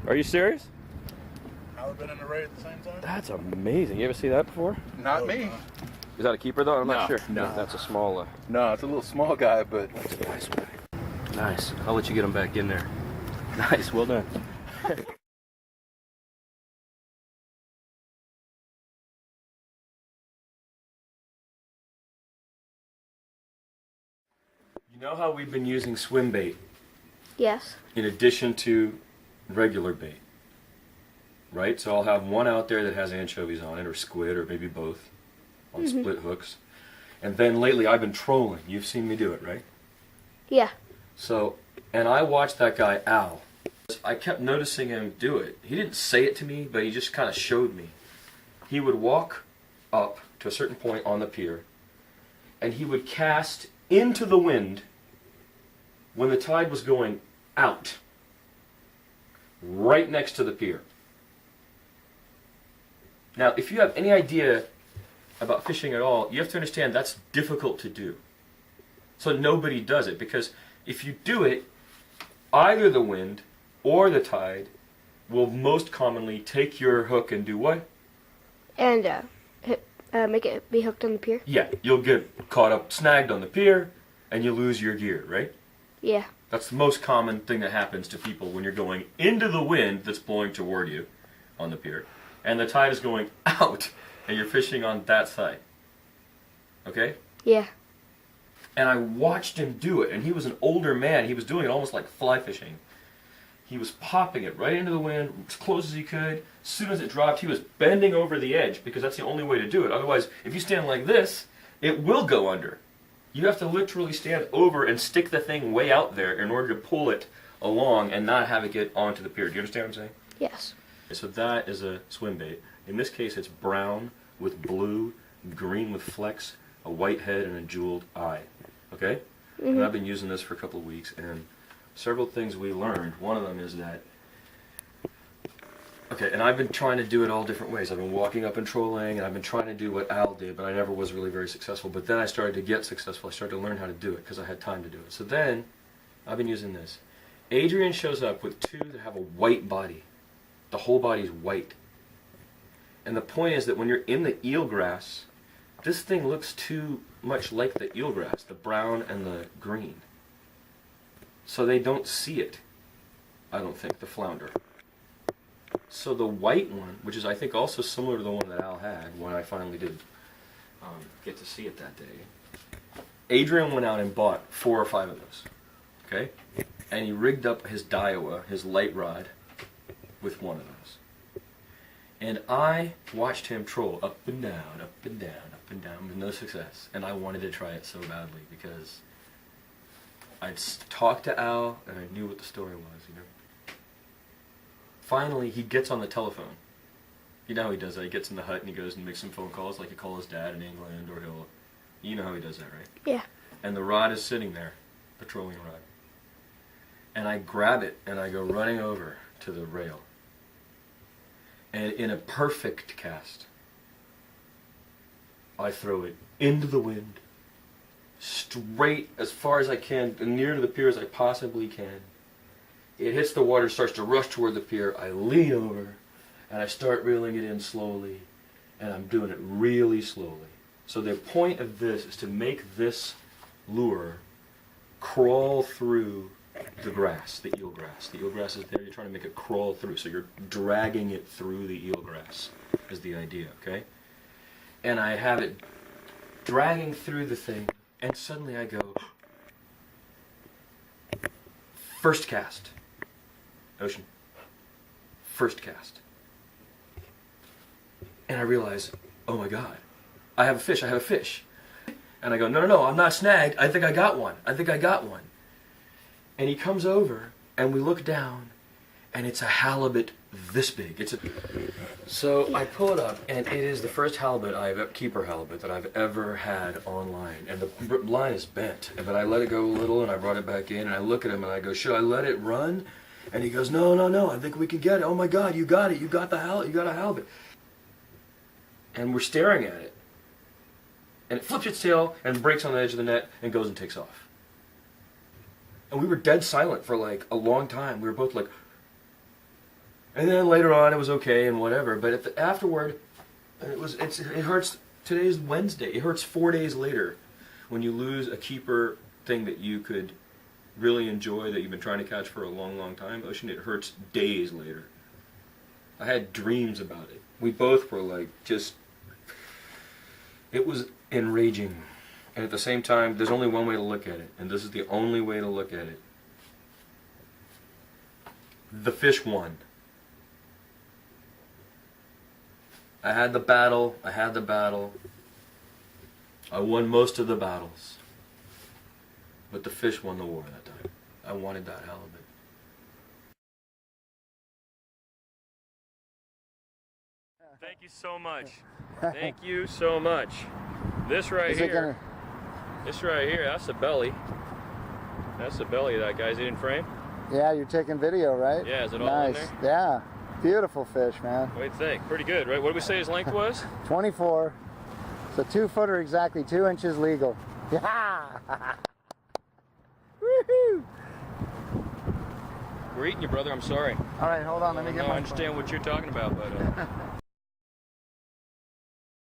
Are you serious? Halibut and a ray at the same time? That's amazing. You ever see that before? Not me. Is that a keeper though? I'm not sure. No. That's a small. No, it's a little small guy, but That's a nice one. Nice. I'll let you get him back in there. Nice. Well done. You know how we've been using swim bait Yes. in addition to regular bait, right? So I'll have one out there that has anchovies on it, or squid, or maybe both, on split hooks. And then lately I've been trolling. You've seen me do it, right? Yeah. So, and I watched that guy, Al. I kept noticing him do it. He didn't say it to me, but he just kind of showed me. He would walk up to a certain point on the pier, and he would cast into the wind when the tide was going out, right next to the pier. Now, if you have any idea about fishing at all, you have to understand that's difficult to do. So nobody does it, because if you do it, either the wind or the tide will most commonly take your hook and do what? And make it be hooked on the pier? Yeah, you'll get caught up, snagged on the pier, and you lose your gear, right? Yeah. That's the most common thing that happens to people when you're going into the wind that's blowing toward you on the pier, and the tide is going out, and you're fishing on that side. Okay? Yeah. And I watched him do it, and he was an older man. He was doing it almost like fly fishing. He was popping it right into the wind as close as he could. As soon as it dropped, he was bending over the edge, because that's the only way to do it. Otherwise, if you stand like this, it will go under. You have to literally stand over and stick the thing way out there in order to pull it along and not have it get onto the pier. Do you understand what I'm saying? Yes. So that is a swim bait. In this case, it's brown with blue, green with flecks, a white head, and a jeweled eye. Okay? And I've been using this for a couple of weeks, and several things we learned. One of them is that, okay, and I've been trying to do it all different ways. I've been walking up and trolling, and I've been trying to do what Al did, but I never was really very successful. But then I started to get successful. I started to learn how to do it because I had time to do it. So then, I've been using this. Adrian shows up with two that have a white body. The whole body's white. And the point is that when you're in the eelgrass, this thing looks too much like the eelgrass, the brown and the green. So they don't see it, I don't think, the flounder. So the white one, which is I think also similar to the one that Al had when I finally did get to see it that day, Adrian went out and bought 4 or 5 of those, okay? And he rigged up his Daiwa, his light rod, with one of those. And I watched him troll up and down, up and down, up and down with no success. And I wanted to try it so badly because I'd talked to Al and I knew what the story was, you know. Finally, he gets on the telephone. You know how he does that. He gets in the hut and he goes and makes some phone calls like he calls his dad in England, or he'll... You know how he does that, right? Yeah. And the rod is sitting there, the trolling rod. And I grab it and I go running over to the rail. And in a perfect cast, I throw it into the wind, straight as far as I can, as near to the pier as I possibly can. It hits the water, starts to rush toward the pier. I lean over, and I start reeling it in slowly, and I'm doing it really slowly. So the point of this is to make this lure crawl through the grass, the eelgrass. The eelgrass is there, you're trying to make it crawl through, so you're dragging it through the eelgrass, is the idea, okay? And I have it dragging through the thing, and suddenly I go, first cast. Ocean. First cast. And I realize, oh my God, I have a fish, I have a fish. And I go, no, no, no, I'm not snagged, I think I got one, I think I got one. And he comes over, and we look down, and it's a halibut this big. So I pull it up, and it is the first halibut keeper halibut that I've ever had online. And the line is bent, but I let it go a little, and I brought it back in, and I look at him, and I go, should I let it run? And he goes, no, no, no, I think we can get it. Oh my God, you got it, you got you got a halibut. And we're staring at it, and it flips its tail, and breaks on the edge of the net, and goes and takes off. And we were dead silent for like a long time. We were both like, and then later on it was okay and whatever. But afterward, it hurts. Today's Wednesday. It hurts 4 days later when you lose a keeper thing that you could really enjoy, that you've been trying to catch for a long, long time. Ocean, it hurts days later. I had dreams about it. We both were like just, it was enraging. And at the same time, there's only one way to look at it, and this is the only way to look at it. The fish won. I had the battle. I won most of the battles. But the fish won the war that time. I wanted that halibut. Thank you so much. Thank you so much. This right here. This right here, that's the belly. That's the belly of that guy's in frame. Yeah, you're taking video, right? Yeah, is it all nice. in there? Yeah, beautiful fish, man. What do you think? Pretty good, right? What did we say his length was? 24. So 2-footer exactly, 2 inches legal. Yeah! Woohoo! We're eating you, brother. I'm sorry. All right, hold on. Let me get my I understand what you're talking about, but